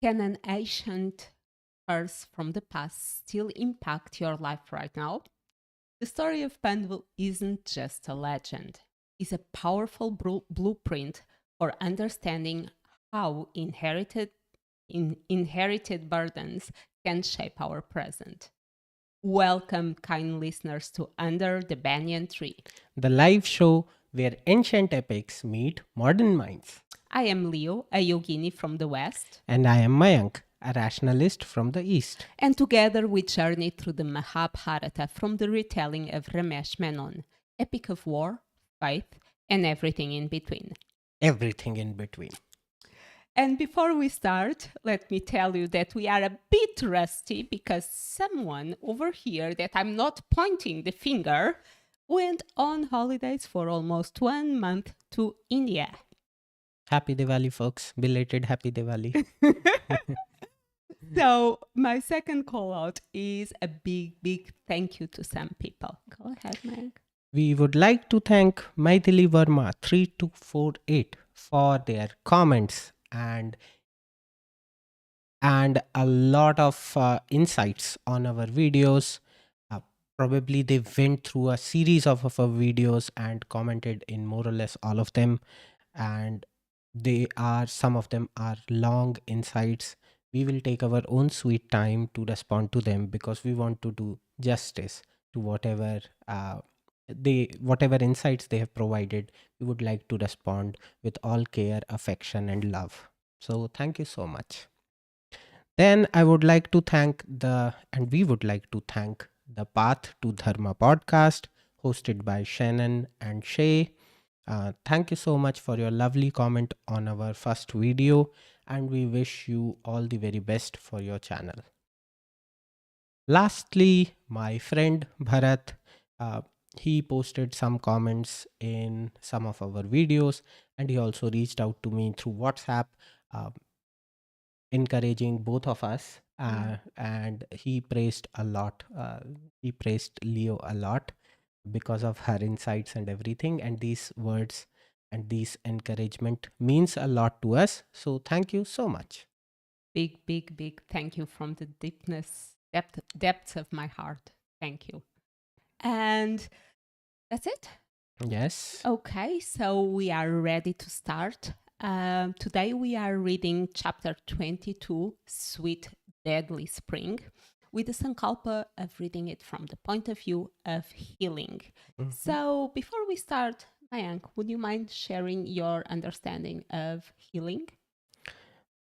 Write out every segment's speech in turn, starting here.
Can an ancient curse from the past still impact your life right now? The story of Pandul isn't just a legend, it's a powerful blueprint for understanding how inherited burdens can shape our present. Welcome, kind listeners, to Under the Banyan Tree. The live show where ancient epics meet modern minds. I am Leo, a yogini from the West, And I am Mayank, a rationalist from the East. and together we journey through the Mahabharata from the retelling of Ramesh Menon, epic of war, faith, and everything in between. Everything in between. And before we start, let me tell you that we are a bit rusty because someone over here that I'm not pointing the finger went on holidays for almost 1 month to India. Happy Diwali, folks. Belated Happy Diwali. So, my second call out is a big thank you to some people. Go ahead, Meg. We would like to thank Maithili Verma 3248 for their comments and a lot of insights on our videos. Probably they went through a series of our videos and commented in more or less all of them. And some of them are long insights. We will take our own sweet time to respond to them because we want to do justice to whatever insights they have provided. We would like to respond with all care, affection, and love. So thank you so much. Then I would like to thank and we would like to thank the Path to Dharma podcast hosted by Shannon and Shay. Thank you so much for your lovely comment on our first video, and we wish you all the very best for your channel. Lastly, my friend Bharat, he posted some comments in some of our videos, and he also reached out to me through WhatsApp, uh, encouraging both of us. And he praised a lot. He praised Leo a lot because of her insights and everything. And these words and these encouragement means a lot to us. So thank you so much. Big thank you from the depths of my heart. Thank you. And that's it. Yes. Okay, so we are ready to start. Today we are reading chapter 22, Sweet Deadly Spring, with the sankalpa of reading it from the point of view of healing. Mhm. So before we start, Mayank, would you mind sharing your understanding of healing?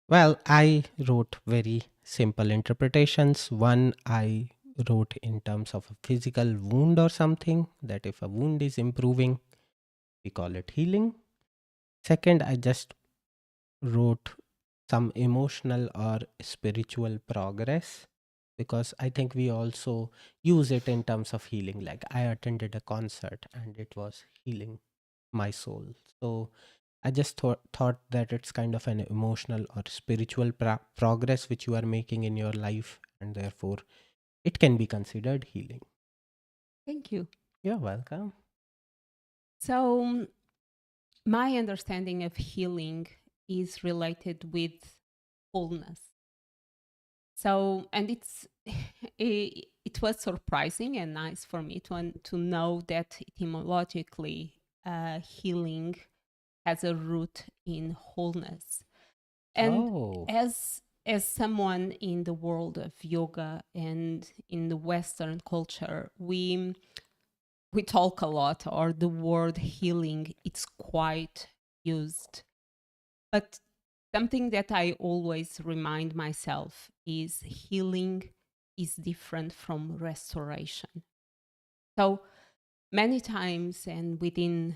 Well, I wrote very simple interpretations. One, I wrote in terms of a physical wound or something, that if a wound is improving, we call it healing. Second, I just wrote some emotional or spiritual progress because I think we also use it in terms of healing. Like I attended a concert and it was healing my soul. So I just thought that it's kind of an emotional or spiritual progress which you are making in your life, and therefore it can be considered healing. Thank you. You're welcome. So, my understanding of healing is related with wholeness. So, and it was surprising and nice for me to know that etymologically, healing has a root in wholeness. And Oh, as someone in the world of yoga and in the Western culture, we talk a lot, or the word healing, it's quite used. But something that I always remind myself is healing is different from restoration. So many times, and within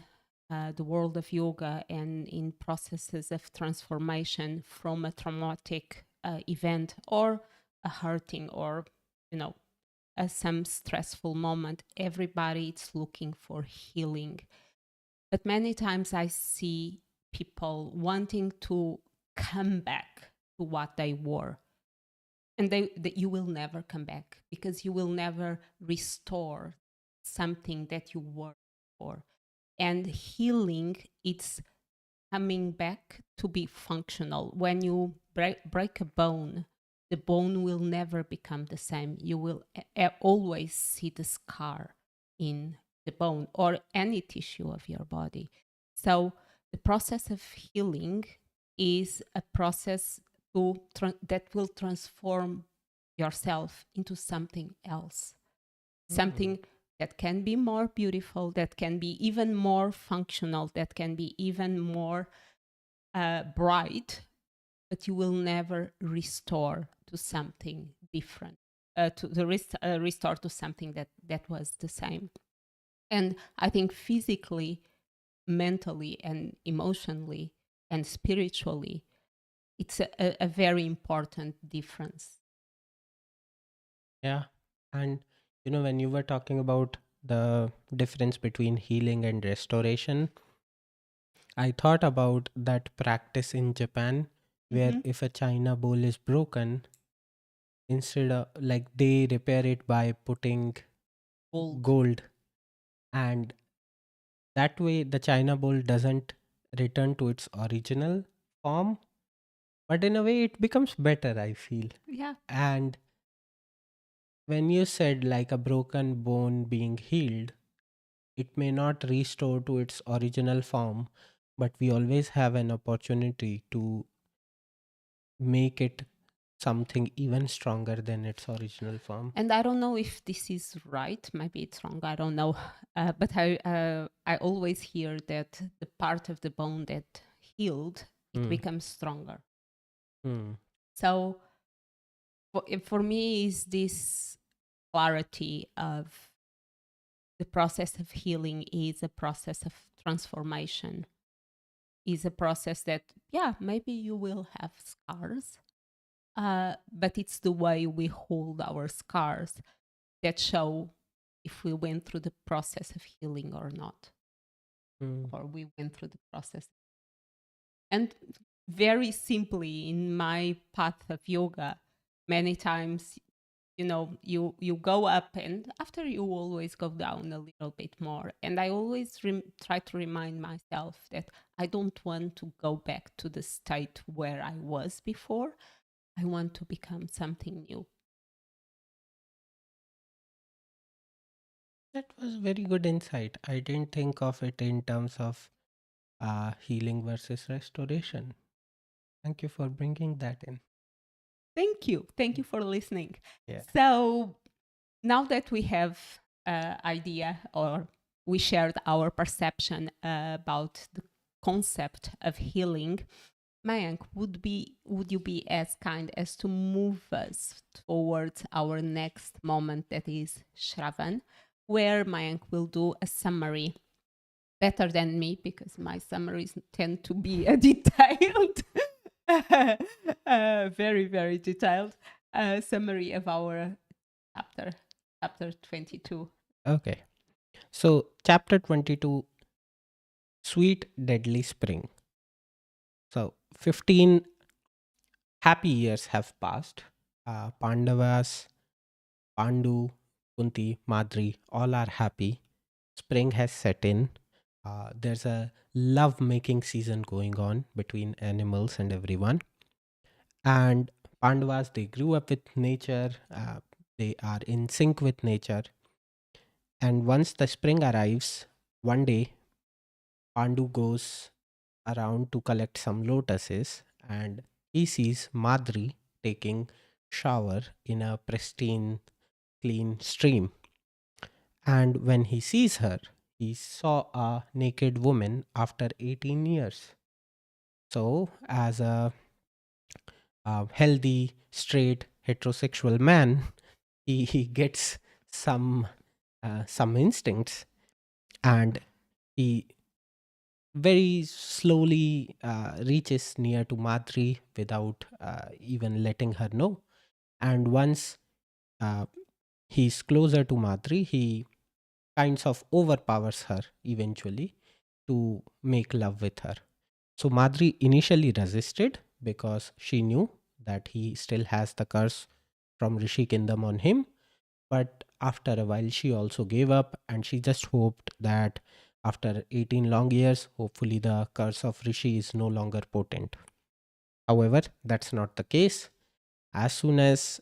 the world of yoga and in processes of transformation from a traumatic event or a hurting or, you know, some stressful moment, everybody is looking for healing. But many times I see people wanting to come back to what they were. and that you will never come back, because you will never restore something that you worked for. And healing, it's coming back to be functional. When you break a bone, the bone will never become the same. You will always see the scar in the bone or any tissue of your body. So the process of healing is a process that will transform yourself into something else, Mm. something that can be more beautiful, that can be even more functional, that can be even more bright, but you will never restore to something different, restore to something that was the same. And I think physically, mentally, and emotionally, and spiritually, it's a very important difference. Yeah. And when you were talking about the difference between healing and restoration, I thought about that practice in Japan where Mm-hmm. if a china bowl is broken, instead of like they repair it by putting Old. gold, and that way the china bowl doesn't return to its original form, but in a way it becomes better, I feel. Yeah. And when you said like a broken bone being healed, it may not restore to its original form, but we always have an opportunity to make it something even stronger than its original form. And I don't know if this is right. Maybe it's wrong. I don't know. But I always hear that the part of the bone that healed, it Hmm. becomes stronger. Hmm. So for me, is this clarity of the process of healing is a process of transformation. Is a process that, yeah, maybe you will have scars, but it's the way we hold our scars that show if we went through the process of healing or not, Hmm. or we went through the process. And very simply, in my path of yoga, many times, you go up, and after you always go down a little bit more. And I always try to remind myself that I don't want to go back to the state where I was before. I want to become something new. That was very good insight. I didn't think of it in terms of healing versus restoration. Thank you for bringing that in. Thank you. Thank you for listening. Yeah. So now that we have idea, or we shared our perception about the concept of healing, Mayank, would you be as kind as to move us towards our next moment, that is Shravan, where Mayank will do a summary, better than me, because my summaries tend to be a detailed, very, very detailed summary of our chapter, chapter 22. Okay. So, chapter 22, Sweet Deadly Spring. So, 15 happy years have passed. Pandavas, Pandu, Kunti, Madri, all are happy. Spring has set in. There's a love making season going on between animals and everyone. And Pandavas, they grew up with nature, they are in sync with nature. And once the spring arrives, one day Pandu goes around to collect some lotuses, and he sees Madri taking shower in a pristine clean stream. And when he sees her, he saw a naked woman after 18 years. So, as a healthy, straight, heterosexual man, he gets some some instincts, and he very slowly reaches near to Madri without even letting her know. And once uh, he's closer to Madri, he kinds of overpowers her eventually to make love with her. So Madri initially resisted because she knew that he still has the curse from Rishi kingdom on him. But after a while, she also gave up, and she just hoped that after 18 long years, hopefully the curse of Rishi is no longer potent. However, that's not the case. As soon as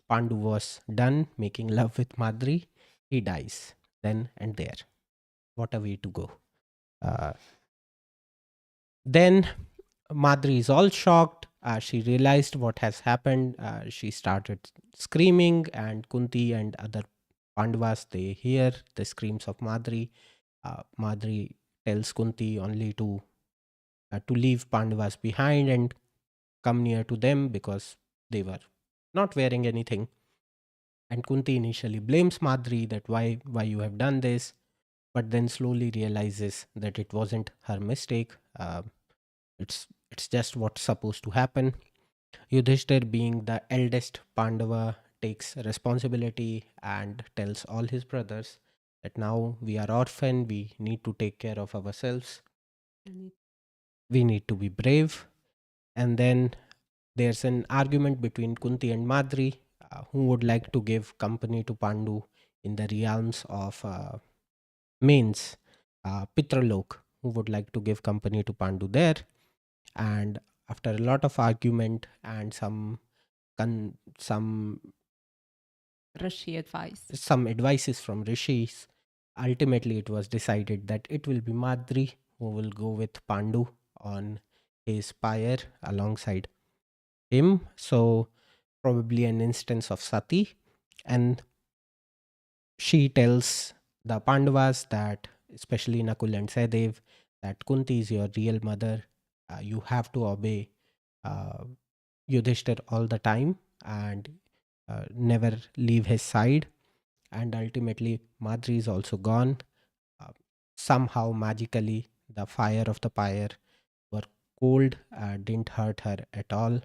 Pandu was done making love with Madri, he dies then and there. What a way to go. Uh, then Madri is all shocked. She realized what has happened. She started screaming, and Kunti and other Pandavas, they hear the screams of Madri. Madri tells Kunti only to leave Pandavas behind and come near to them because they were not wearing anything. And Kunti initially blames Madri that why you have done this, but then slowly realizes that it wasn't her mistake. It's just what's supposed to happen. Yudhishthir, being the eldest Pandava, takes responsibility and tells all his brothers that now we are orphan, we need to take care of ourselves, Mhm. we need to be brave. And then there's an argument between Kunti and Madri, who would like to give company to Pandu in the realms of Mains, Pitralok, who would like to give company to Pandu there. And after a lot of argument and some Rishi advice. some advices from Rishis, ultimately it was decided that it will be Madri who will go with Pandu on his pyre alongside him. So probably an instance of Sati. And she tells the Pandavas that, especially Nakul and Sadev, that Kunti is your real mother. You have to obey uh, Yudhishthir all the time and never leave his side. And ultimately, Madri is also gone. Uh, Somehow, magically, the fire of the pyre were cold, didn't hurt her at all,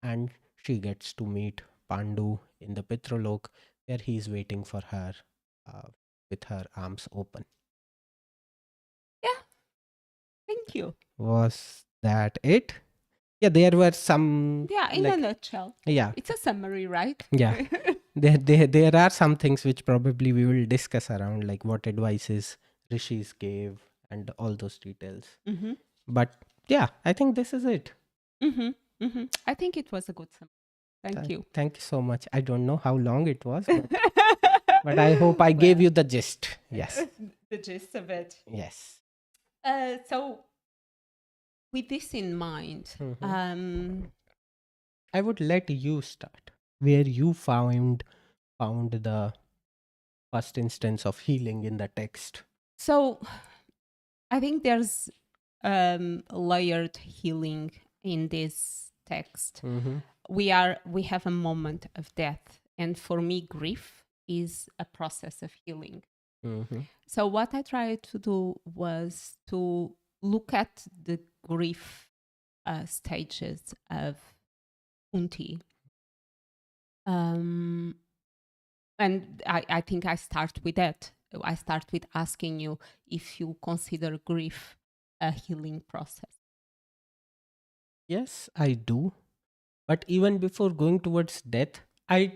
and she gets to meet Pandu in the Pitralok, where he is waiting for her uh, with her arms open. Yeah, thank you. Was that it? Yeah, there were some Yeah, in a like nutshell. yeah, It's a summary, right? yeah. There are some things which probably we will discuss around, like what advices Rishis gave and all those details. Mm-hmm. But yeah, I think this is it. Mm-hmm. Mm-hmm. I think it was a good summary. Thank you. Thank you so much. I don't know how long it was, but I hope I gave Well, you the gist. Yes. the gist of it. Yes. So, with this in mind, Mhm. I would let you start. Where you found the first instance of healing in the text. so I think there's layered healing in this text. Mm-hmm. We have a moment of death, and for me, grief is a process of healing. Mm-hmm. So what I tried to do was to look at the grief stages of Unti. Um, and I think I start with that. I start with asking you if you consider grief a healing process. Yes, I do. But even before going towards death, I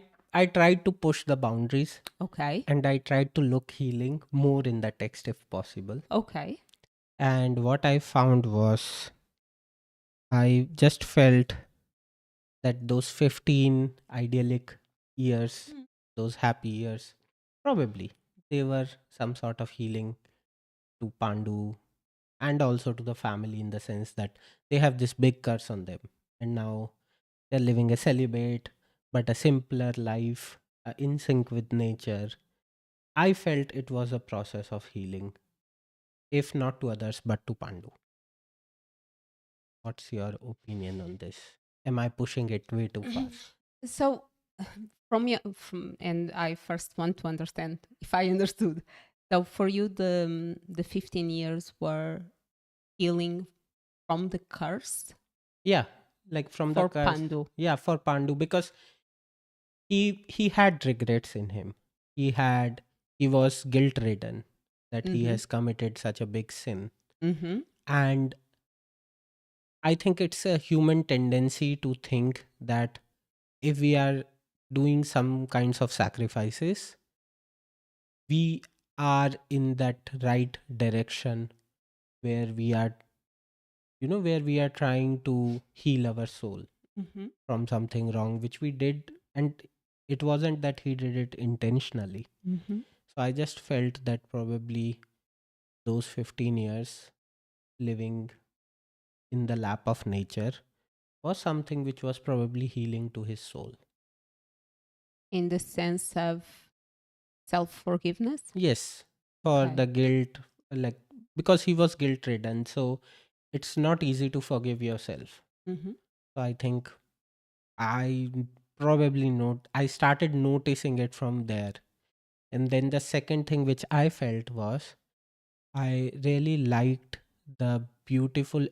tried to push the boundaries Okay. and I tried to look healing more in the text if possible. Okay. And what I found was I just felt that those 15 idyllic years, Mm. those happy years, probably they were some sort of healing to Pandu and also to the family, in the sense that they have this big curse on them. And now they're living a celibate, but a simpler life, in sync with nature. I felt it was a process of healing, if not to others, but to Pandu. What's your opinion on this? Am I pushing it way too fast? So, and I first want to understand if I understood. So, for you, the 15 years were healing from the curse Yeah, like from the for curse. Pandu. Yeah, for Pandu, because he had regrets in him. He was guilt ridden that he Mm-hmm. has committed such a big sin. Mm-hmm. And I think it's a human tendency to think that if we are doing some kinds of sacrifices, we are in that right direction where we are, where we are trying to heal our soul Mm-hmm. from something wrong which we did. And it wasn't that he did it intentionally. Mm-hmm. So I just felt that probably those 15 years living in the lap of nature was something which was probably healing to his soul. In the sense of self forgiveness. Yes, for Okay. the guilt, like, because he was guilt ridden, so it's not easy to forgive yourself. Mm-hmm. So I think I probably I started noticing it from there. And then the second thing which I felt was I really liked the beautiful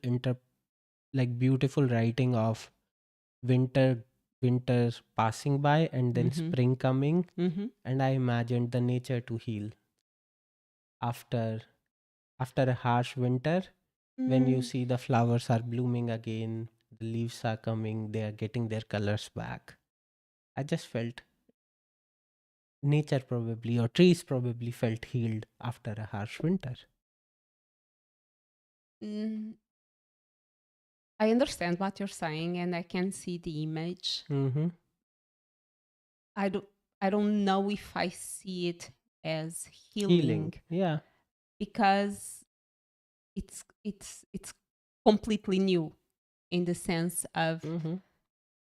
writing of winter winter passing by and then Mm-hmm. spring coming, Mm-hmm. and I imagined the nature to heal after a harsh winter. When you Mm. see the flowers are blooming again, the leaves are coming, they are getting their colors back. I just felt nature probably, or trees probably, felt healed after a harsh winter. Mm. I understand what you're saying, and I can see the image. Mm-hmm. I don't. I don't know if I see it as Healing, healing yeah. because it's completely new in the sense of Mm-hmm.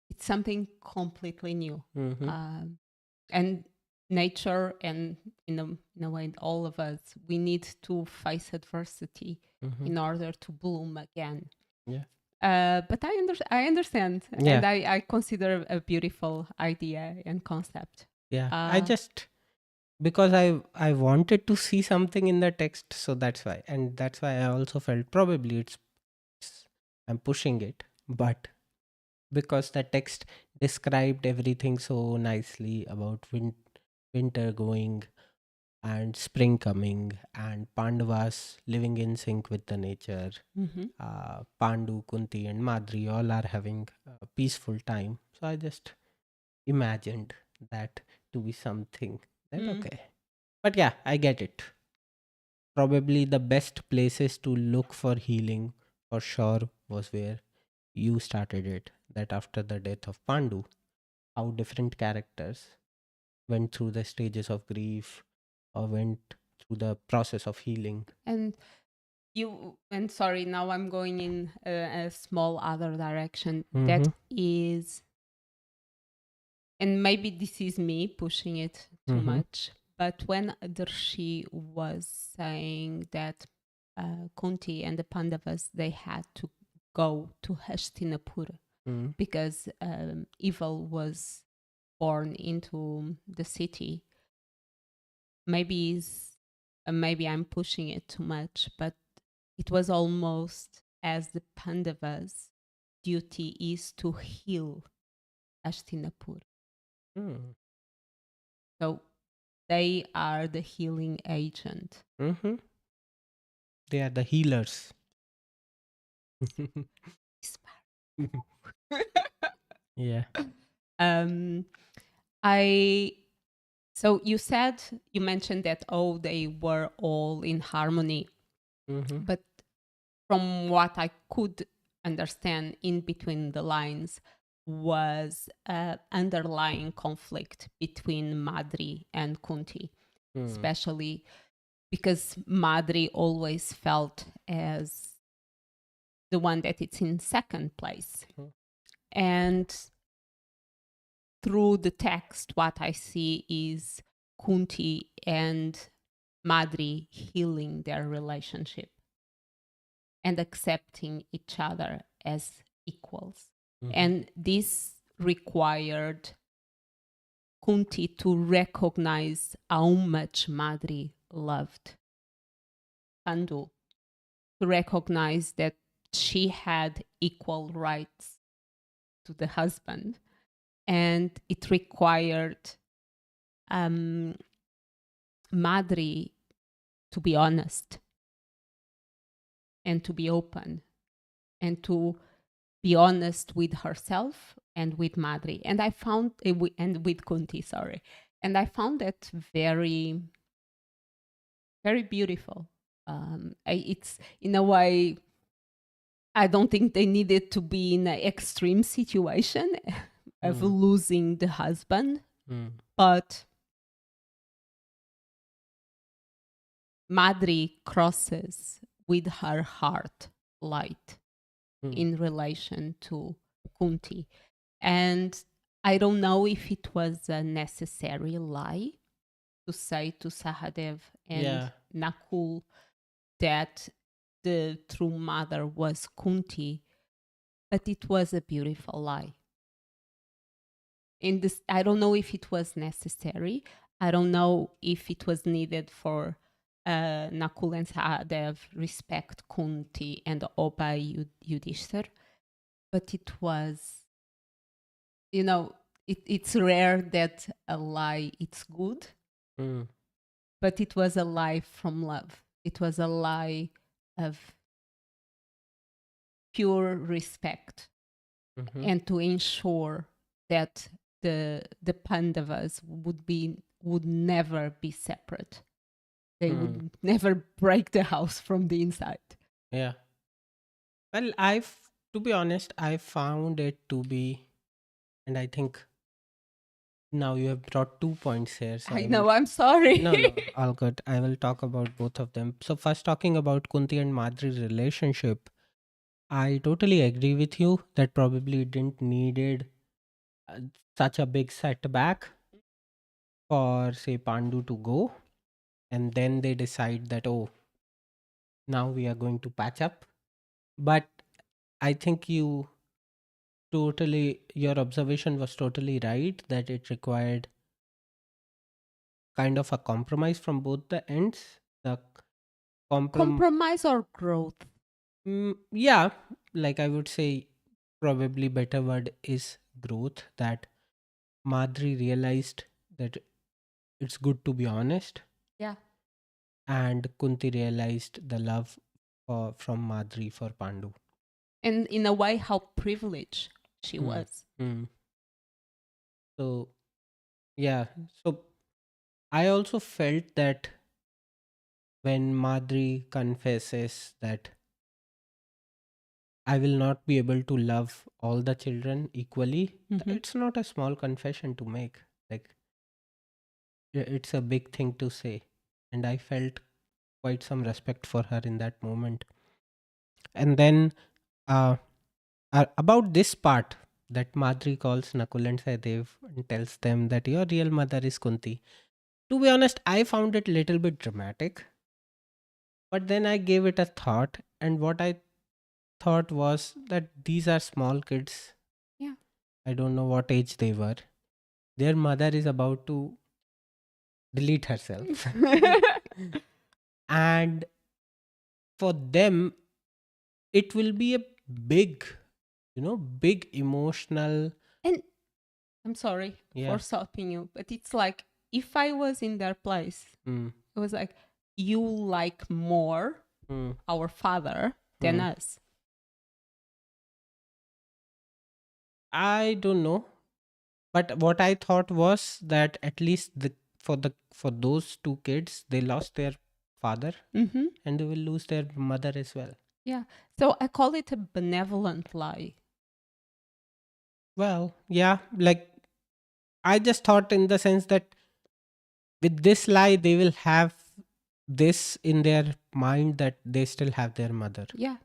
it's something completely new, Mm-hmm. um, and nature and in a way all of us we need to face adversity Mm-hmm. in order to bloom again. Yeah. But I understand, Yeah. and I consider a beautiful idea and concept. Yeah. I Uh, just, because I wanted to see something in the text, so that's why. And that's why I also felt probably I'm pushing it, but because the text described everything so nicely about winter going and spring coming and Pandavas living in sync with the nature. mhm, Pandu, Kunti, and Madri all are having a peaceful time. So I just imagined that to be something that, mm. okay. But yeah, I get it. Probably the best places to look for healing for sure was where you started it. That after the death of Pandu, how different characters went through the stages of grief or went through the process of healing. And and sorry, now I'm going in a small other direction. That Mm-hmm. is, and maybe this is me pushing it too Mm-hmm. much, but when Rishi was saying that Kunti and the Pandavas, they had to go to Hastinapur Mm-hmm. because evil was born into the city. Maybe maybe I'm pushing it too much, but it was almost as the Pandavas' duty is to heal Hastinapur. So they are the healing agent. Mm-hmm. They are the healers. Yeah. um, I so you mentioned that they were all in harmony, Mm-hmm. but from what I could understand in between the lines was underlying conflict between Madri and Kunti, Mm. especially because Madri always felt as the one that it's in second place. Mm. And through the text, what I see is Kunti and Madri healing their relationship and accepting each other as equals. Mm-hmm. And this required Kunti to recognize how much Madri loved Pandu, to recognize that she had equal rights to the husband. And it required um, Madri to be honest and to be open and to be honest with herself and with Madri. And I found, and with Kunti, sorry. And I found that very, very beautiful. It's in a way, I don't think they needed to be in an extreme situation of Mm, losing the husband, mm, but Madri crosses with her heart light mm. in relation to Kunti. And I don't know if it was a necessary lie to say to Sahadev and Yeah. Nakul that the true mother was Kunti, but it was a beautiful lie. In this, I don't know if it was necessary. I don't know if it was needed for Nakul and Sahadev respect Kunti and obey Yudhishthir, but it was, you know, it's rare that a lie it's good, Mm, but it was a lie from love. It was a lie of pure respect mhm, and to ensure that the Pandavas would never be separate. They mm. would never break the house from the inside. Yeah. Well, to be honest, I found it to be, and I think now you have brought 2 points here. So I I will, know, I'm sorry. no, no, all good. I will talk about both of them. So, first, talking about Kunti and Madri's relationship, I totally agree with you that probably didn't needed uh, such a big setback for, say, Pandu to go. And then they decide that, oh, now we are going to patch up. But I think your observation was totally right that it required kind of a compromise from both the ends. The comprom, Compromise or growth? yeah, like I would say, probably better word is growth. That Madri realized that it's good to be honest, Yeah. and Kunti realized the love from Madri for Pandu. And in a way, how privileged she Hmm. was. Hmm. So yeah, so I also felt that when Madri confesses that I will not be able to love all the children equally, Mm-hmm. it's not a small confession to make. Like, it's a big thing to say. And I felt quite some respect for her in that moment. And then, uh, about this part that Madri calls Nakul and Sahdev and tells them that your real mother is Kunti. To be honest, I found it little bit dramatic, but then I gave it a thought, and what I thought was that these are small kids. Yeah. I don't know what age they were. Their mother is about to delete herself. And for them, it will be a big, big emotional. And I'm sorry Yeah. for stopping you, but it's like if I was in their place, Mm, it was like you like more mm, our father than mm. us. I don't know. But what I thought was that at least for those two kids, they lost their father Mm-hmm. and they will lose their mother as well. Yeah. So I call it a benevolent lie. Well, yeah, like I just thought in the sense that with this lie, they will have this in their mind that they still have their mother. Yeah.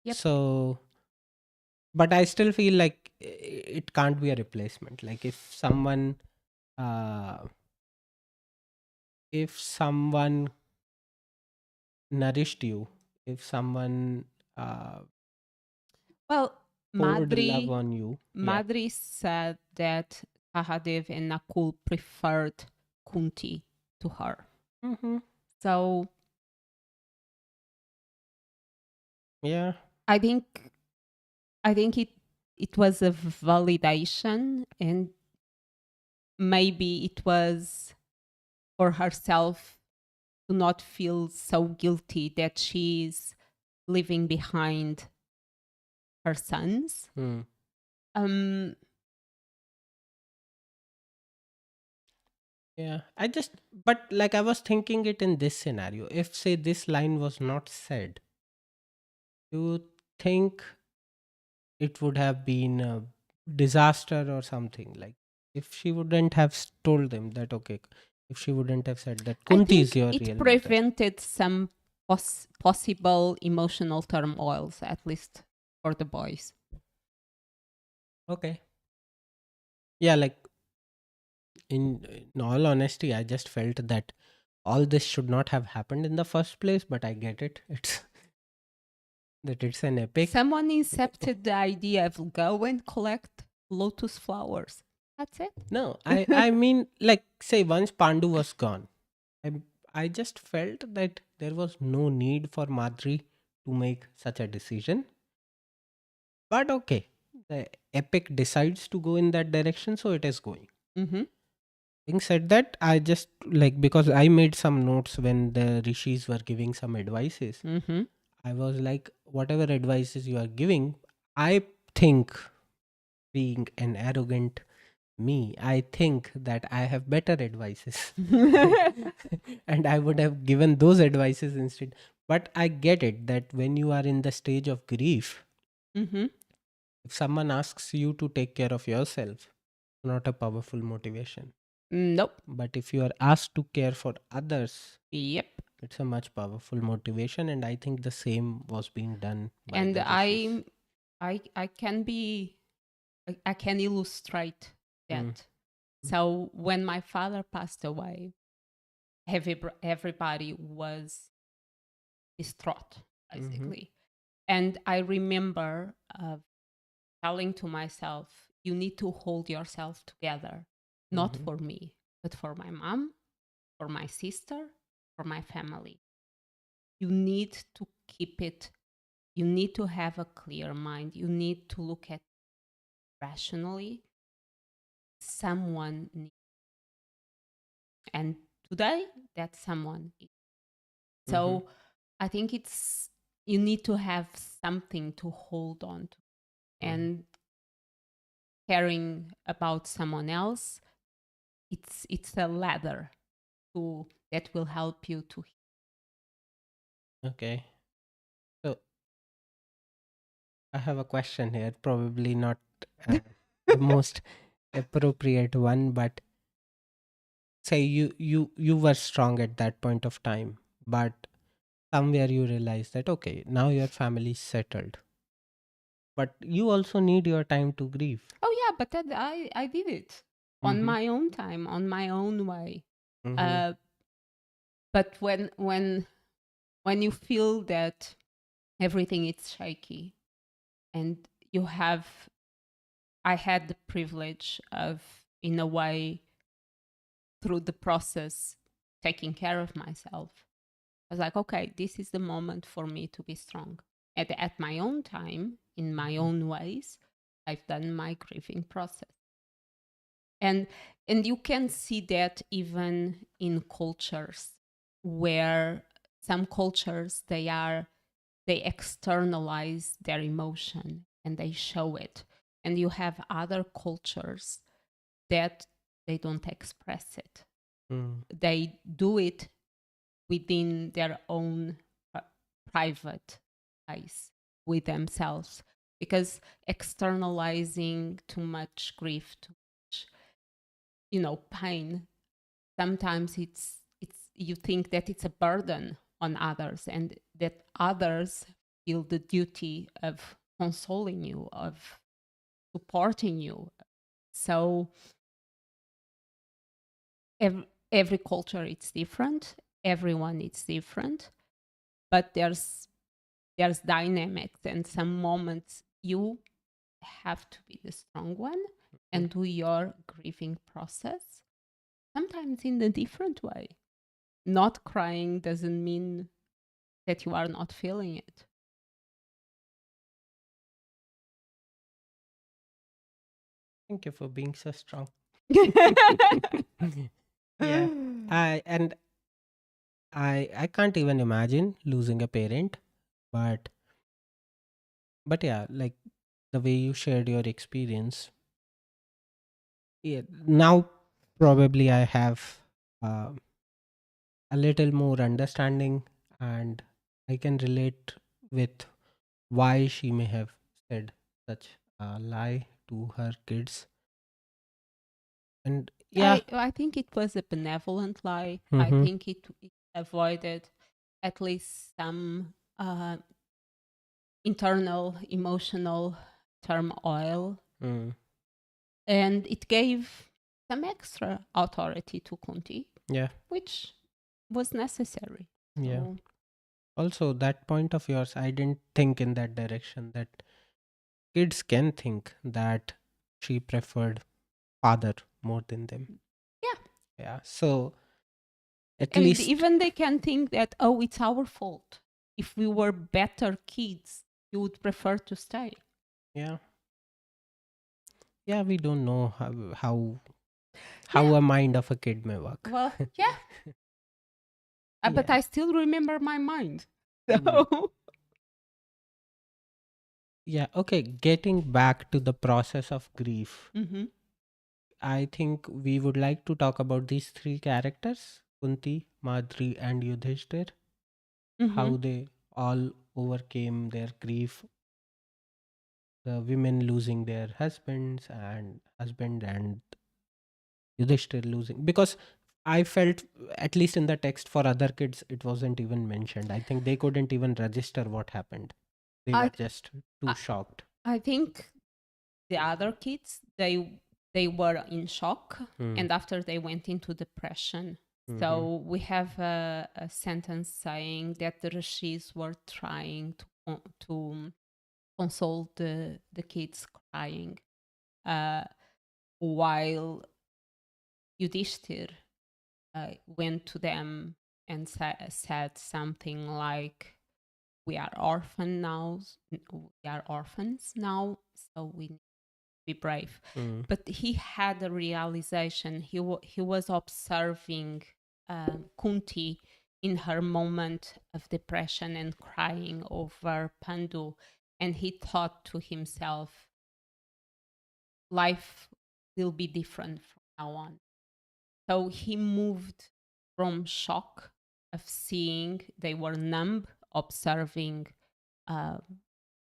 Yep. So, but I still feel like it can't be a replacement. Like uh, if someone nourished you, if someone uh, Well, poured love Madri on you, yeah. Madri said that Sahadev and Nakul preferred Kunti to her. Mm-hmm. So Yeah. I think it was a validation, and maybe it was for herself to not feel so guilty that she's leaving behind her sons. Hmm. Um, Yeah, but like I was thinking it in this scenario. If, say, this line was not said, do you think it would have been a disaster or something? Like, if she wouldn't have told them that, okay, if she wouldn't have said that I Kunti is think your it real mother. prevented some possible emotional turmoils, at least for the boys. Okay. Yeah, like in all honesty, I just felt that all this should not have happened in the first place, but I get it. It's that it's an epic. Someone incepted the idea of go and collect lotus flowers. That's it. No, I mean, like, say, once Pandu was gone, I I just felt that there was no need for Madri to make such a decision. But okay, the epic decides to go in that direction, so it is going. Mm-hmm. Having said that, I just like, because I made some notes when the rishis were giving some advices. Mm-hmm. I was like, whatever advices you are giving, I think, being an arrogant me, I think that I have better advices. And I would have given those advices instead. But I get it that when you are in the stage of grief, Mm-hmm. if someone asks you to take care of yourself, not a powerful motivation. Nope. But if you are asked to care for others, Yep. it's a much powerful motivation. And I think the same was being done by And the rishis. I can be I can illustrate Mm, that. So when my father passed away, everybody was distraught, mm-hmm, basically. And I remember telling to myself, you need to hold yourself together, not mm-hmm, for me, but for my mom, for my sister, for my family. You need to keep it, you need to have a clear mind, you need to look at rationally. Someone needs, and today that someone is. mm-hmm, So I think it's, you need to have something to hold on to, mm-hmm. and caring about someone else, it's a ladder to that will help you to. Okay. So I have a question here, probably not uh, the most appropriate one, but say you were strong at that point of time, but somewhere you realize that okay, now your family is settled, but you also need your time to grieve. Oh yeah, but that I did it on Mm-hmm. my own time, on my own way. Mm-hmm. uh but when you feel that everything is shaky, and you have, I had the privilege of, in a way, through the process, taking care of myself. I was like, okay, this is the moment for me to be strong. At my own time, in my Mm-hmm. own ways, I've done my grieving process. And you can see that even in cultures where some cultures, they externalize their emotion and they show it. And you have other cultures that they don't express it. Mm. They do it within their own uh, private space with themselves, because externalizing too much grief, too much, pain, sometimes it's you think that it's a burden on others, and that others feel the duty of consoling you, of supporting you. So every culture it's different, everyone is different, but there's dynamics, and some moments you have to be the strong one Mm. and do your grieving process, sometimes in a different way. Not crying doesn't mean that you are not feeling it. Thank you for being so strong. Yeah, and I can't even imagine losing a parent, but yeah, like the way you shared your experience. Yeah, now probably I have uh, a little more understanding, and I can relate with why she may have said such a lie to her kids. And yeah. I think it was a benevolent lie. I Mm-hmm. think it avoided at least some internal emotional turmoil, Mm, and it gave some extra authority to Kunti, yeah. which was necessary. Yeah. So Also, that point of yours, I didn't think in that direction, that kids can think that she preferred father more than them. yeah, Yeah. So at and least, even they can think that, oh, it's our fault. If we were better kids, you would prefer to stay. yeah. Yeah, we don't know how Yeah, a mind of a kid may work. well, yeah, but Yeah. I still remember my mind. Mm. So, Yeah. Okay. Getting back to the process of grief, hmm I think we would like to talk about these three characters, Kunti, Madri, and Yudhishthir, hmm how they all overcame their grief, the women losing their husband and Yudhishthir losing, because I felt, at least in the text, for other kids it wasn't even mentioned. I think they couldn't even register what happened. They I, were just too I shocked. I think the other kids they were in shock, Hmm. and after they went into depression. Mm-hmm. So we have a sentence saying that the rishis were trying to console the kids crying, uh, while Yudhishthir went to them and said something like, "We are we are orphans now, so we need to be brave." Mm. But he had a realization. He was observing Kunti in her moment of depression and crying over Pandu, and he thought to himself, life will be different from now on. So he moved from shock of seeing, they were numb, observing uh,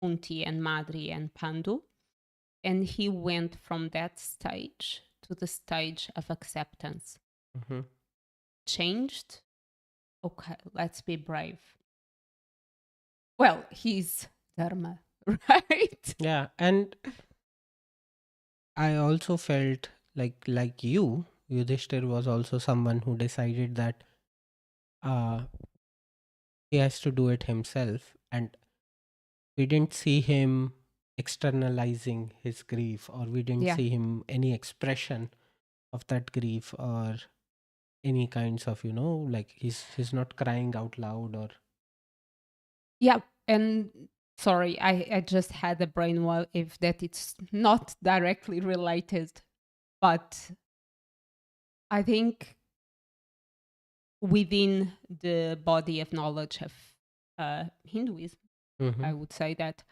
Kunti and Madri and Pandu, and he went from that stage to the stage of acceptance. Mm-hmm. Changed. Okay, let's be brave. Well, he's Dharma, right? Yeah, and I also felt like you, Yudhishthir was also someone who decided that uh, he has to do it himself, and we didn't see him externalizing his grief, or we didn't Yeah. see him any expression of that grief, or any kinds of, like he's not crying out loud, or Yeah. And sorry, I just had a brainwave that it's not directly related, but I think within the body of knowledge of Hinduism, mm-hmm. I would say that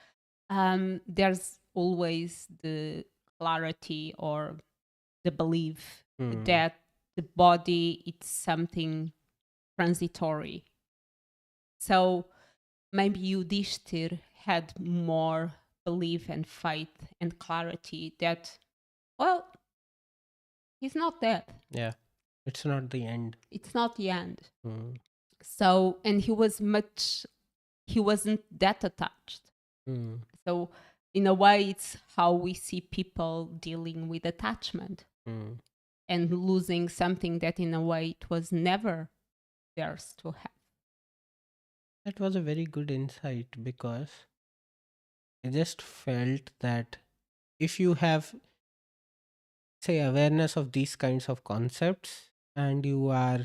there's always the clarity or the belief Mm. that the body it's something transitory. So maybe Yudhishthir had more belief and faith and clarity that, well, he's not dead. Yeah, it's not the end. It's not the end. Mm. So, and he wasn't that attached. Mm. So, in a way, it's how we see people dealing with attachment Mm. and losing something that, in a way, it was never theirs to have. That was a very good insight, because I just felt that if you have, say, awareness of these kinds of concepts, and uh,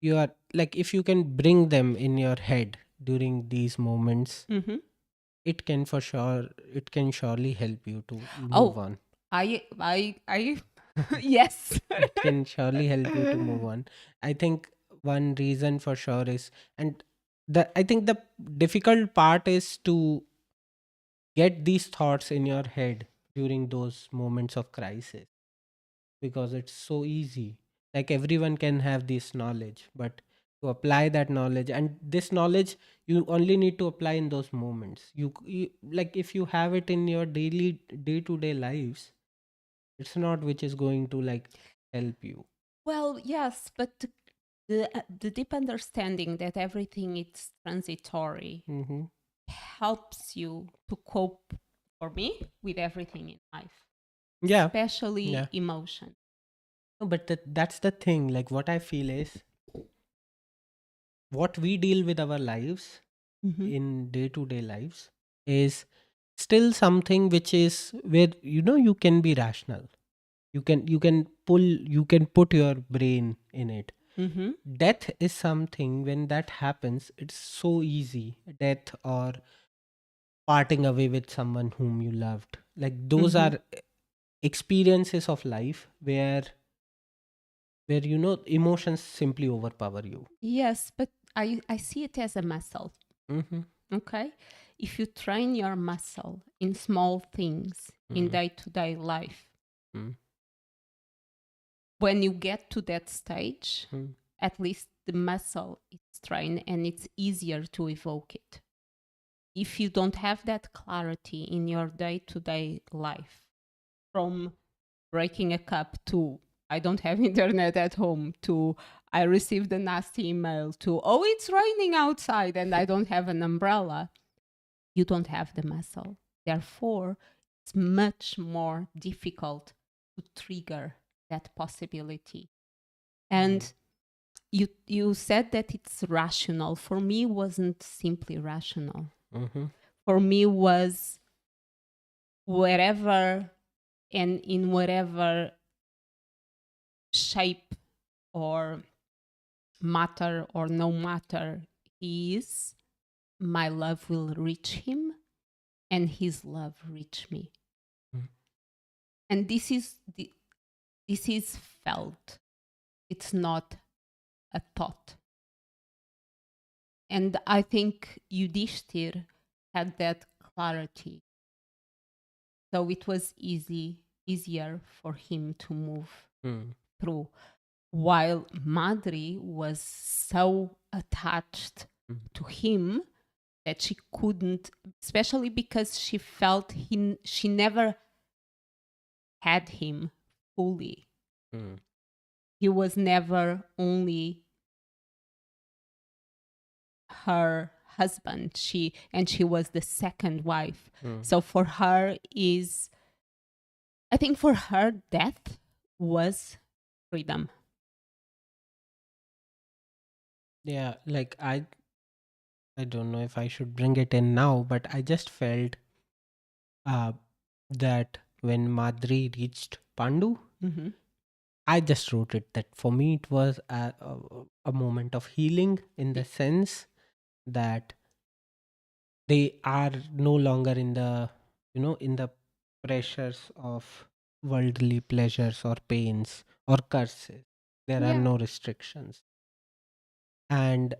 you are like, if you can bring them in your head during these moments, Mm-hmm. it can surely help you to move Oh, on. I, yes. It can surely help you to move on. I think one reason for sure is, and I think the difficult part is to get these thoughts in your head during those moments of crisis, because it's so easy. Like everyone can have this knowledge, but to apply that knowledge, and this knowledge you only need to apply in those moments. You like if you have it in your daily day to day lives, it's not which is going to like help you. Well, yes, but the deep understanding that everything is transitory Mm-hmm. helps you to cope, for me, with everything in life, Yeah. especially Yeah. emotion. No, but that's the thing. Like what I feel is what we deal with our lives Mm-hmm. in day to day lives is still something which is where you can be rational. You can put your brain in it. Mm-hmm. Death is something, when that happens, it's so easy. Death or parting away with someone whom you loved, like those Mm-hmm. are experiences of life where emotions simply overpower you. Yes, but I see it as a muscle. Mm-hmm. Okay, if you train your muscle in small things in Mm-hmm. day to day life, when you get to that stage, Mm-hmm. at least the muscle is trained and it's easier to evoke it. If you don't have that clarity in your day to day life, from breaking a cup to I don't have internet at home to I received a nasty email to oh, it's raining outside and I don't have an umbrella, you don't have the muscle. Therefore, it's much more difficult to trigger that possibility. Mm-hmm. And you said that it's rational. For me, it wasn't simply rational. Mm-hmm. For me, was wherever and in whatever shape or matter or no matter he is, my love will reach him and his love reach me. And this is felt. It's not a thought. And I think Yudhishthir had that clarity. So it was easier for him to move Mm-hmm. through. While Madri was so attached to him that she couldn't, especially because she felt she never had him fully. Mm-hmm. He was never only her husband. She was the second wife. Mm-hmm. So for her is I think for her death was freedom. Yeah, like I don't know if I should bring it in now, but I just felt uh that when Madri reached Pandu, Mm-hmm. I just wrote it that for me it was a moment of healing, in the sense that they are no longer in the in the pressures of worldly pleasures or pains or curses. There are Yeah. no restrictions. And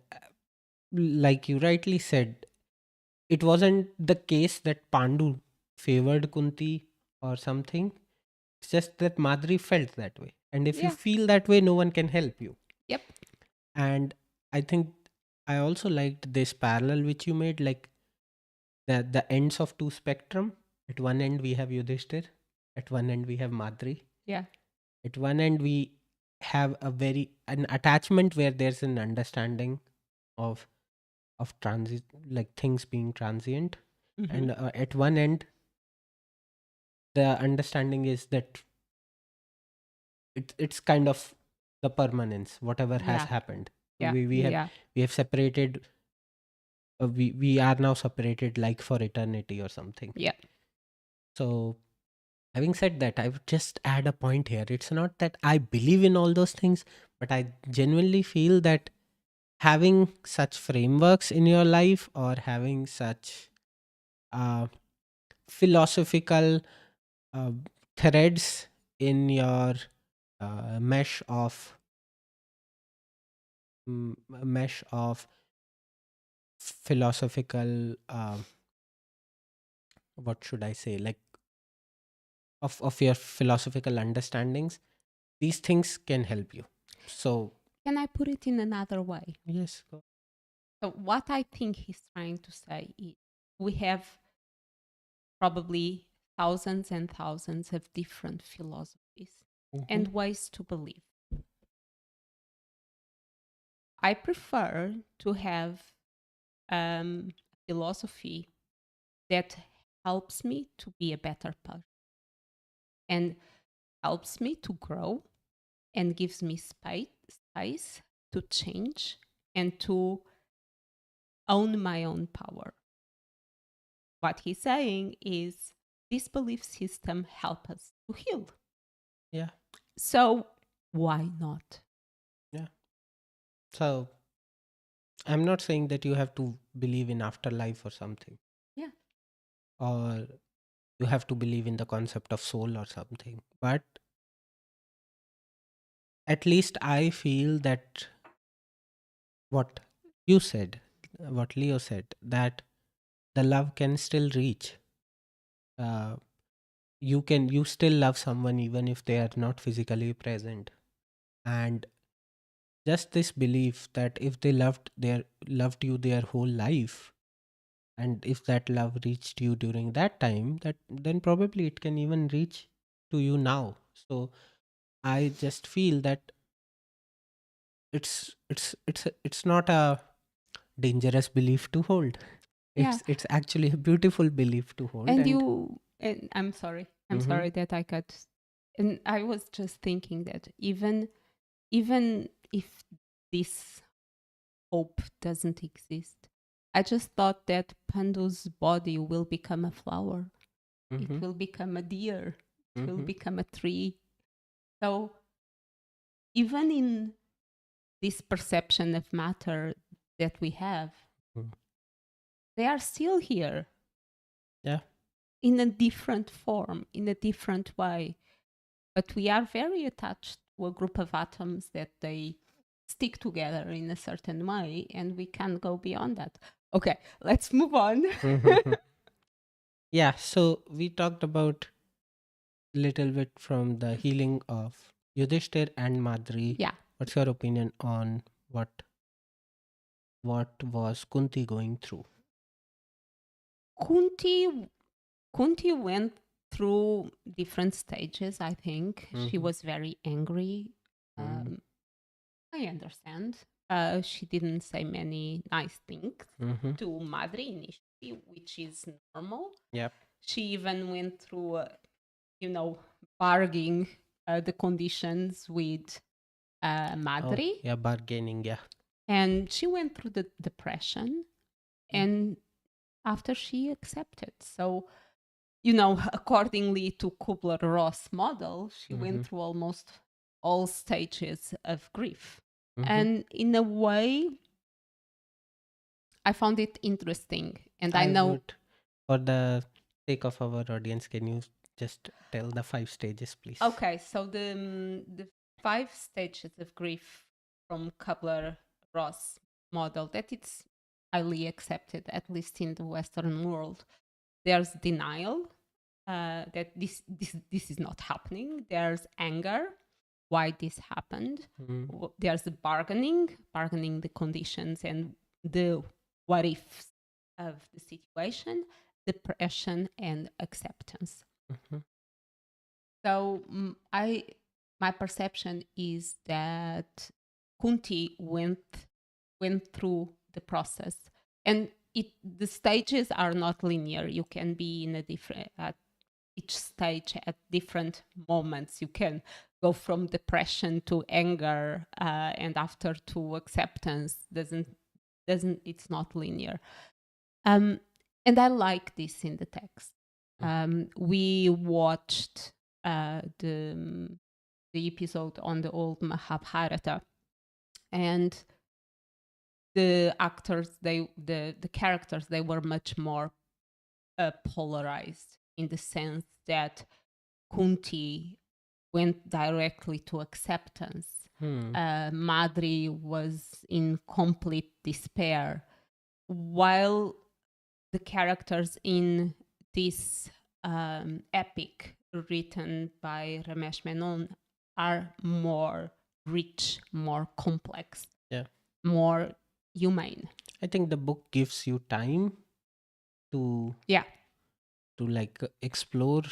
like you rightly said, it wasn't the case that Pandu favored Kunti or something. It's just that Madri felt that way. And if you Yeah. feel that way, no one can help you. Yep. And I think I also liked this parallel which you made, like the ends of two spectrum. At one end we have Yudhishthir, at one end we have Madri. Yeah. At one end we have an attachment where there's an understanding of transit, like things being transient. Mm-hmm. And at one end the understanding is that it's kind of the permanence, whatever has Yeah. happened. Yeah. We have Yeah. separated, we are now separated like for eternity or something. Yeah. So having said that, I would just add a point here. It's not that I believe in all those things, but I genuinely feel that having such frameworks in your life, or having such uh, philosophical uh, threads in your mesh of mesh of philosophical what should I say, like of your philosophical understandings, these things can help you. So Can I put it in another way? yes, go. So, what I think he's trying to say is we have probably thousands and thousands of different philosophies Mm-hmm. and ways to believe. I prefer to have philosophy that helps me to be a better person and helps me to grow and gives me space to change and to own my own power. What he's saying is this belief system help us to heal. Yeah, So why not? yeah. So I'm not saying that you have to believe in afterlife or something, Yeah. or you have to believe in the concept of soul or something, but at least I feel that what you said, what Leo said, that the love can still reach. Uh, you still love someone even if they are not physically present, and just this belief that if they loved you their whole life, and if that love reached you during that time, that then probably it can even reach to you now. So I just feel that it's not a dangerous belief to hold. Yeah. It's actually a beautiful belief to hold. And And you, and I'm mm-hmm, sorry that I cut. And I was just thinking that even if this hope doesn't exist, I just thought that Pandu's body will become a flower. It mm-hmm, will become a deer. It will mm-hmm, become a tree. So even in this perception of matter that we have, mm, they are still here yeah, in a different form, in a different way. But we are very attached to a group of atoms that they stick together in a certain way, and we can't go beyond that. Okay, let's move on. mm-hmm. Yeah. So we talked about little bit from the healing of Yudhishthir and Madri. Yeah, What's your opinion on what was Kunti going through? Kunti Kunti went through different stages. I think she Mm-hmm, was very angry. mm-hmm, Um, I understand. She didn't say many nice things mm-hmm. to Madri initially, which is normal. Yep. She even went through, bargaining the conditions with Oh, Madri, yeah, bargaining. Yeah. and she went through the depression. Mm, And after she accepted, so accordingly to Kubler-Ross model, she mm-hmm, went through almost all stages of grief. mm-hmm. And in a way, I found it interesting. And I I know, would, for the sake of our audience, can you just tell the 5 stages, please? okay, so the 5 stages of grief from Kubler-Ross model that it's highly accepted, at least in the Western world. There's denial, that this is not happening. There's anger, why this happened. Mm, There's the bargaining the conditions and the what ifs of the situation, depression and acceptance. mm-hmm, So I my perception is that Kunti went through the process, and the stages are not linear. You can be in a different at each stage at different moments. You can go from depression to anger, and after to acceptance. Doesn't It's not linear. Um, and I like this in the text. We watched the episode on the old Mahabharata, and the actors, the characters, they were much more polarized in the sense that Kunti went directly to acceptance. mm, Madri was in complete despair, while the characters in this epic written by Ramesh Menon are more rich, more complex, Yeah. more humane. I think the book gives you time to Yeah. explore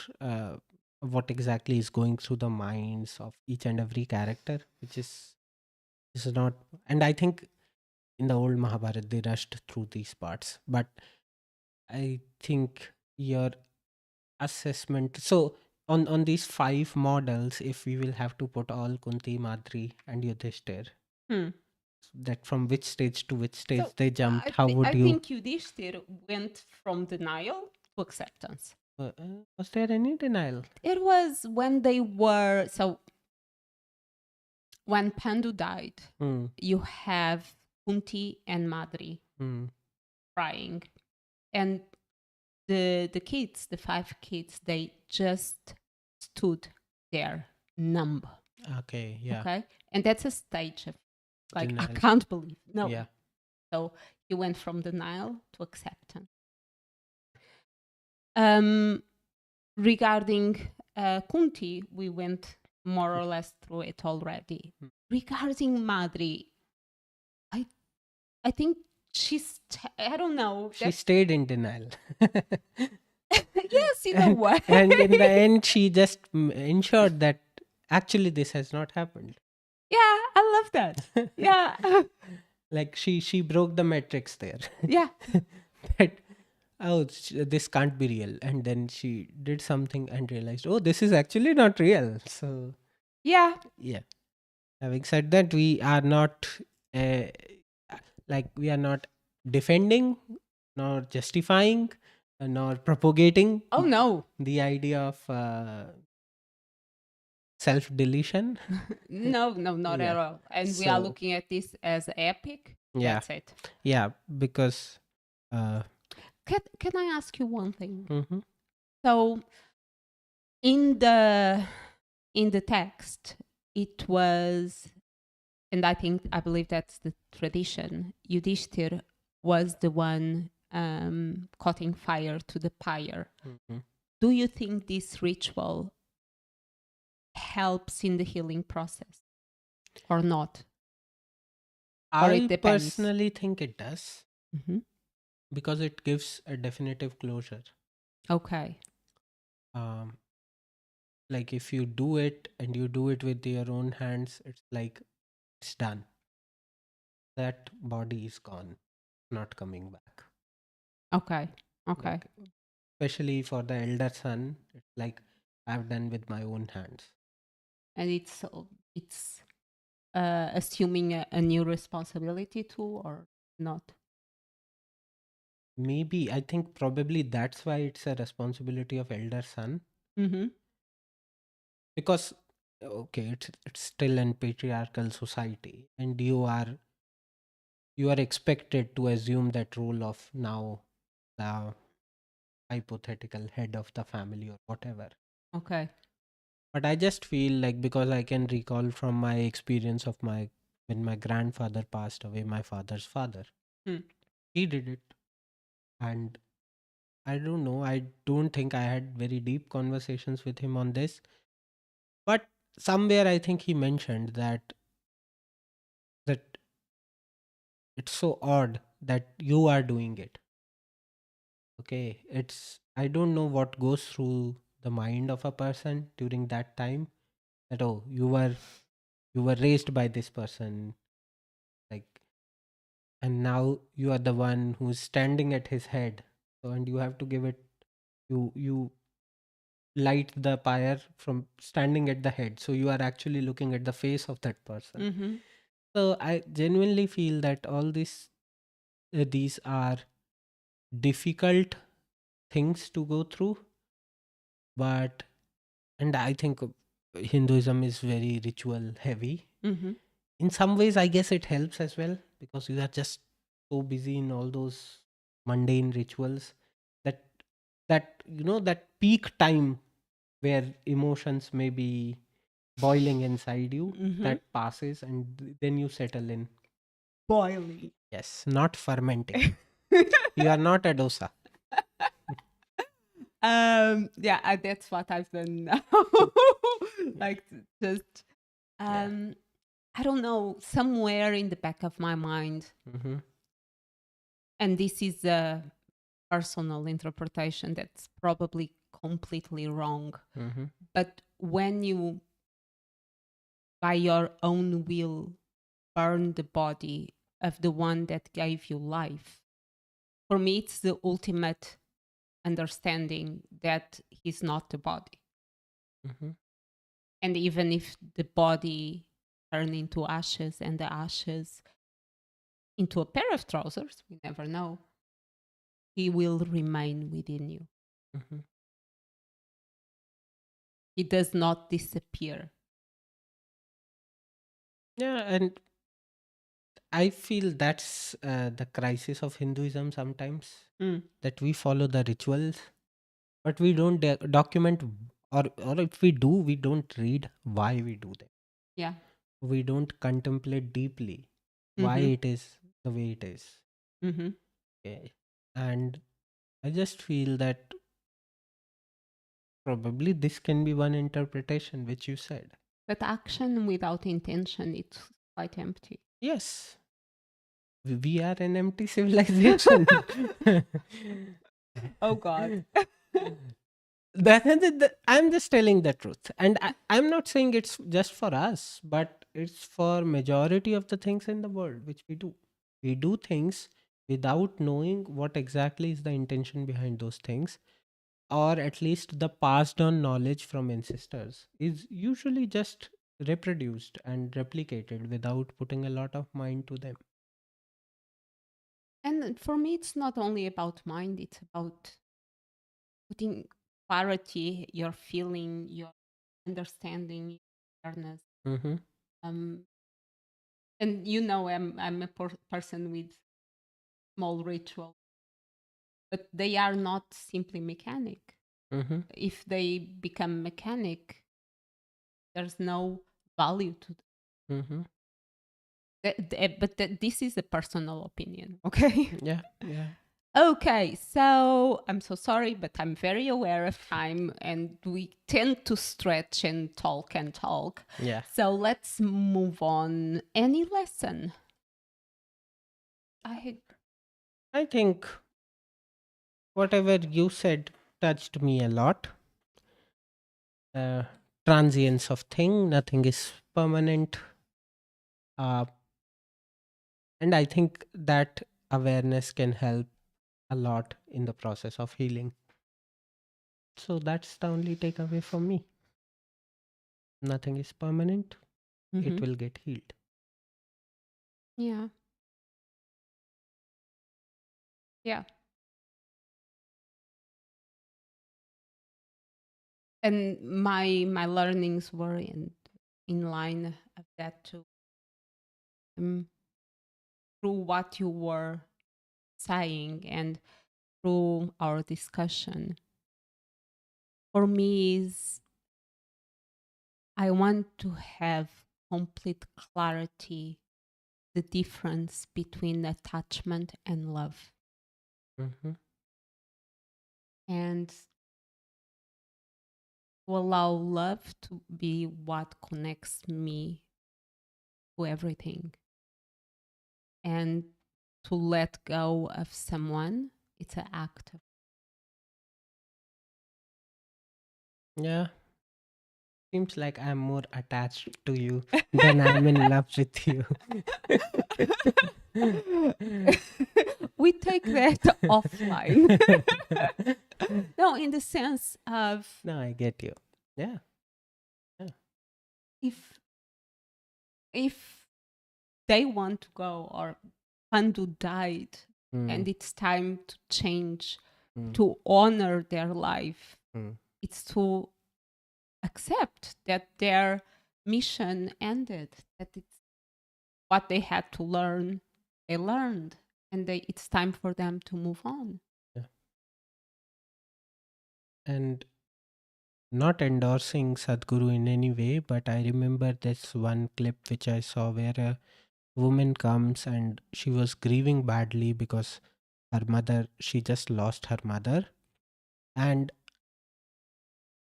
what exactly is going through the minds of each and every character, which is not. And I think in the old Mahabharata they rushed through these parts, but I think your assessment. So on these five models, if we will have to put all Kunti, Madri, and Yudhishthir, Hmm. that from which stage to which stage So they jumped, how I would you? think Yudhishthir went from denial to acceptance. Was there any denial? It was when they were, so when Pandu died, Hmm. you have Kunti and Madri Hmm. crying. And the kids, the five kids, they just stood there numb. Okay. Yeah. Okay. And that's a stage of like, I Denial. can't believe. No. Yeah. So he went from denial to acceptance. Um, regarding Kunti, we went more or less through it already. Hmm. Regarding Madri, I I think I don't know. She stayed in denial. Yes, in a and, way. and in the end, she just ensured that actually this has not happened. Yeah, I love that. Yeah. Like she broke the matrix there. Yeah. That this can't be real, and then she did something and realized, oh, this is actually not real. So Yeah. yeah. Having said that, we are not uh, we are not defending nor justifying nor propagating Oh no. the idea of self deletion. No, no, not at Yeah. all. And we are So looking at this as epic. yeah, That's it. yeah, because uh, Can I ask you one thing? mhm, So in the text, it was, and I believe that's the tradition. Yudhishthir was the one cutting fire to the pyre. mhm. Do you think this ritual helps in the healing process or not? Or it I depends? personally think it does Hmm. because it gives a definitive closure. Okay. Um, like if you do it and you do it with your own hands, it's like it's done. That body is gone, not coming back. Okay. Okay. Like especially for the elder son, it's like I've done with my own hands. And it's assuming a new responsibility too, or not? Maybe I think probably that's why it's a responsibility of elder son, Mm-hmm. because okay, it's still in patriarchal society, and you are expected to assume that role of now the hypothetical head of the family or whatever. Okay. But I just feel like because I can recall from my experience of my when my grandfather passed away, my father's father, Hmm. he did it. And I don't know, I don't think I had very deep conversations with him on this. But somewhere I think he mentioned that it's so odd that you are doing it. Okay. I don't know what goes through the mind of a person during that time, that oh, you were raised by this person, like, and now you are the one who's standing at his head. So and you have to give it, you light the pyre from standing at the head, so you are actually looking at the face of that person. Mm-hmm. So I genuinely feel that all these are difficult things to go through, but and I think Hinduism is very ritual heavy. Mm-hmm. In some ways I guess it helps as well, because you are just so busy in all those mundane rituals, that that peak time where emotions may be boiling inside you, Mm-hmm. that passes, and then you settle in. Boiling. Yes, not fermenting. You are not a dosa. Yeah, that's what I've done now. Yeah. Like just Yeah. um I don't know, somewhere in the back of my mind, Mm-hmm. and this is a personal interpretation that's probably completely wrong, Mm-hmm. but when you by your own will burn the body of the one that gave you life, for me it's the ultimate understanding that he's not the body. Mm-hmm. And even if the body turn into ashes and the ashes into a pair of trousers, we never know, he will remain within you. Mm-hmm. He does not disappear. Yeah, and I feel that's the crisis of Hinduism sometimes, Mm, that we follow the rituals, but we don't document, or if we do, we don't read why we do them. yeah. We don't contemplate deeply why Mm-hmm. it is the way it is. Mm-hmm. Okay. And I just feel that probably this can be one interpretation, which you said. But action without intention, it's quite empty. Yes, we are an empty civilization. Oh God. I'm just telling the truth, and I'm not saying it's just for us, but it's for majority of the things in the world which we do. We do things without knowing what exactly is the intention behind those things, or at least the passed on knowledge from ancestors is usually just reproduced and replicated without putting a lot of mind to them. And for me, it's not only about mind, it's about putting clarity, your feeling, your understanding, your awareness. Mm-hmm. Um, and you know, I'm a person with small ritual, but they are not simply mechanic. Mm-hmm. If they become mechanic, there's no value to them. Mm-hmm. This is a personal opinion, okay? Yeah. Yeah. Okay, so I'm so sorry, but I'm very aware of time and we tend to stretch and talk and talk. Yeah. So let's move on. Any lesson? I I think whatever you said touched me a lot. uh, Transience of thing, nothing is permanent, uh, and I think that awareness can help a lot in the process of healing. So that's the only takeaway from me. Nothing is permanent, it Mhm. will get healed. Yeah. Yeah. And my learnings were in line of that too. Um, through what you were saying and through our discussion, for me is I want to have complete clarity the difference between attachment and love, Mm-hmm. and to allow love to be what connects me to everything, and to let go of someone, it's an act of Yeah, seems like I'm more attached to you than I'm in love with you. we take that offline. No, in the sense of No, I get you. Yeah. Yeah. if if they want to go, or Pandu died Mm, and it's time to change, mm, to honor their life, mm. it's to accept that their mission ended, that it's what they had to learn, they learned, and it's time for them to move on. Yeah. And not endorsing Sadhguru in any way, but I remember this one clip which I saw where a woman comes and she was grieving badly because her mother, she just lost her mother. And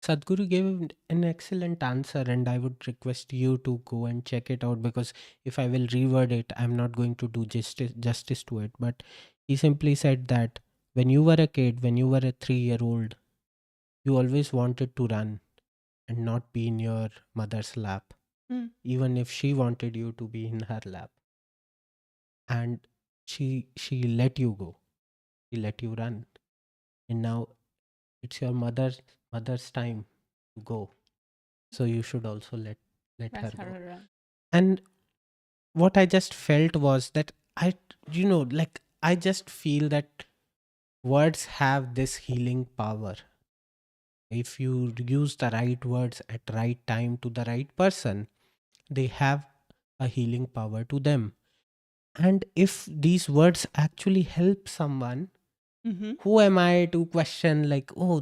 Sadhguru gave an excellent answer, and I would request you to go and check it out, because if I will reword it, I'm not going to do justice to it. But he simply said that when you were a kid, when you were a 3-year old, you always wanted to run and not be in your mother's lap, Mm. even if she wanted you to be in her lap. And she let you go, she let you run, and now it's your mother's time to go. So you should also let her That's go. her. And what I just felt was that I just feel that words have this healing power. If you use the right words at right time to the right person, they have a healing power to them. And if these words actually help someone, Mm-hmm. who am I to question, like, oh,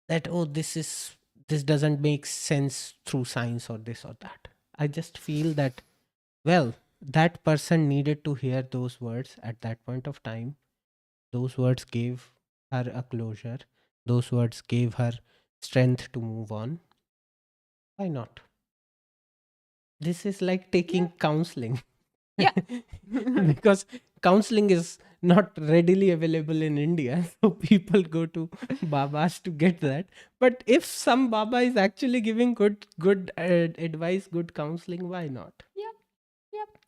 uh, this doesn't make sense through science or this or that. I just feel that, well, that person needed to hear those words at that point of time. Those words gave her a closure. Those words gave her strength to move on. Why not? This is like Yeah. taking counseling. Yeah. Because counseling is not readily available in India. So people go to Babas to get that. But if some Baba is actually giving good advice, good counseling, why not? Yep. Yep.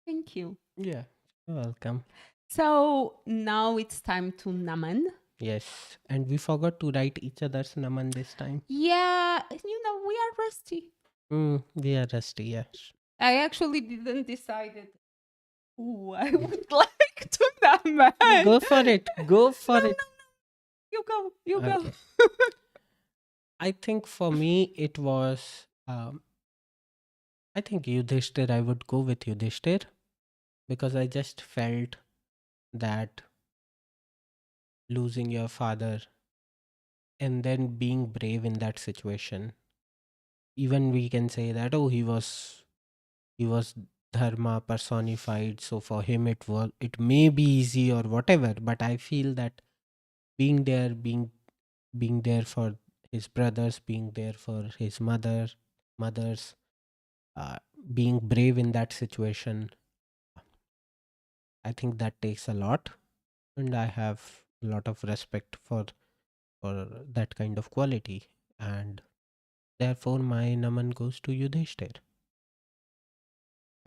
Thank you. Yeah. You're welcome. So now it's time to Naman. Yes. And we forgot to write each other's naman this time. Yeah, we are rusty. We are rusty, yes. I actually didn't decide who I would like to Naman. Go for it. Go for No, it. no, you go. You go. Okay. I think for me it was I think Yudhishthir. I would go with Yudhishthir, because I just felt that losing your father and then being brave in that situation, even we can say that, oh, he was dharma personified, so for him it may be easy or whatever, but I feel that being there, being there for his brothers, being there for his mothers, uh, being brave in that situation, I think that takes a lot, and I have a lot of respect for that kind of quality, and therefore my naman goes to Yudhishthir.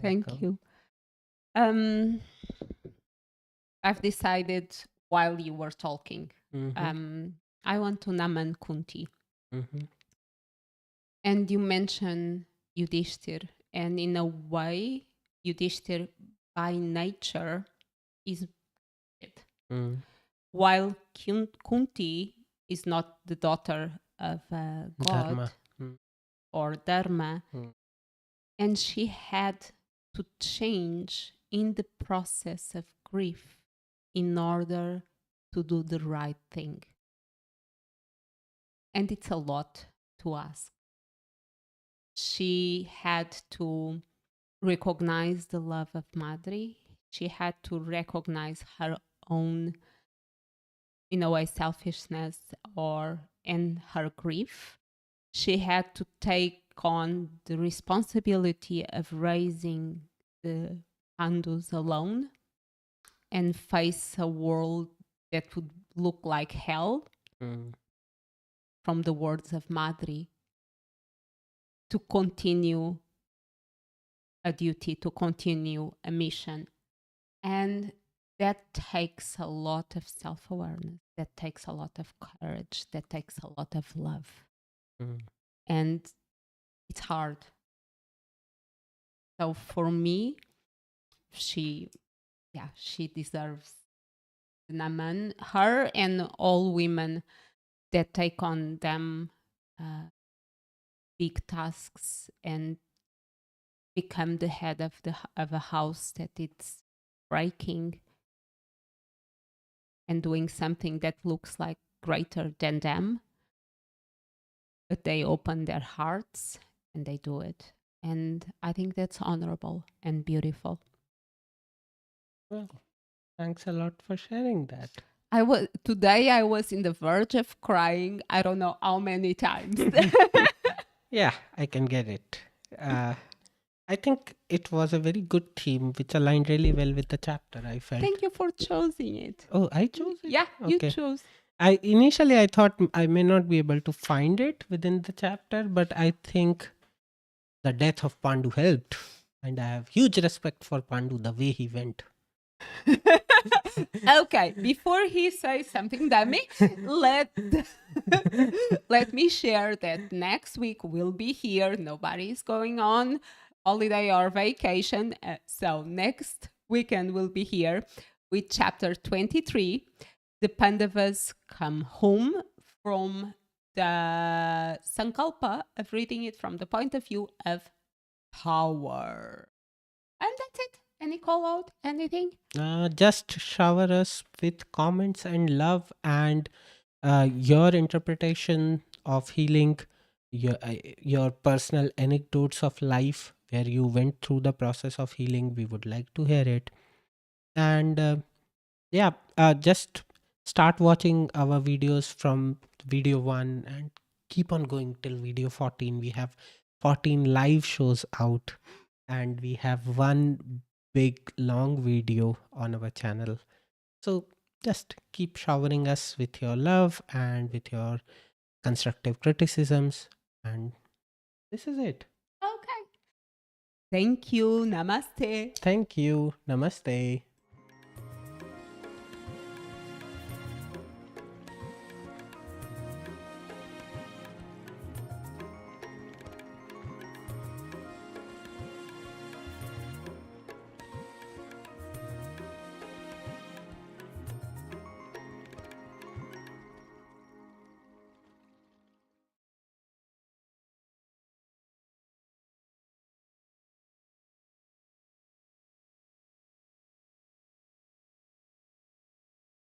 Thank Welcome. you. Um, I've decided while you were talking. Mm-hmm. Um, I want to Naman Kunti. Mm-hmm. And you mentioned Yudhishthir, and in a way, Yudhishthir by nature is it. Mm. While Kunti is not the daughter of a god Dharma. Mm. or Dharma, Mm. and she had to change in the process of grief in order to do the right thing. And it's a lot to ask. She had to recognize the love of Madri. She had to recognize her own, in a way, selfishness or and her grief. She had to take on the responsibility of raising the Pandus alone and face a world that would look like hell, Mm. from the words of Madri, to continue a duty, to continue a mission. And that takes a lot of self awareness, that takes a lot of courage, that takes a lot of love. Mm. And it's hard. So for me, she, yeah, she deserves the Naman, her and all women that take on them big tasks and become the head of a house that it's breaking and doing something that looks like greater than them, but they open their hearts and they do it. And I think that's honorable and beautiful. Well, thanks a lot for sharing that. I was in the verge of crying. I don't know how many times. Yeah, I can get it. Uh, I think it was a very good theme which aligned really well with the chapter, I felt. Thank you for choosing it. Oh, I chose it? Yeah, you Okay. chose. I thought I may not be able to find it within the chapter, but I think the death of Pandu helped. And I have huge respect for Pandu, the way he went. Okay, before he says something dummy, let let me share that next week we'll be here. Nobody's going on holiday or vacation. So next weekend we'll be here with chapter 23. The Pandavas come home from the Sankalpa of reading it from the point of view of power. And that's it. Any call out? Anything? Just shower us with comments and love and your interpretation of healing, your personal anecdotes of life where you went through the process of healing. We would like to hear it. And yeah, just start watching our videos from video 1 and keep on going till video 14. We have 14 live shows out and we have one big long video on our channel. So just keep showering us with your love and with your constructive criticisms. And this is it. Okay. Thank you. Namaste. Thank you. Namaste.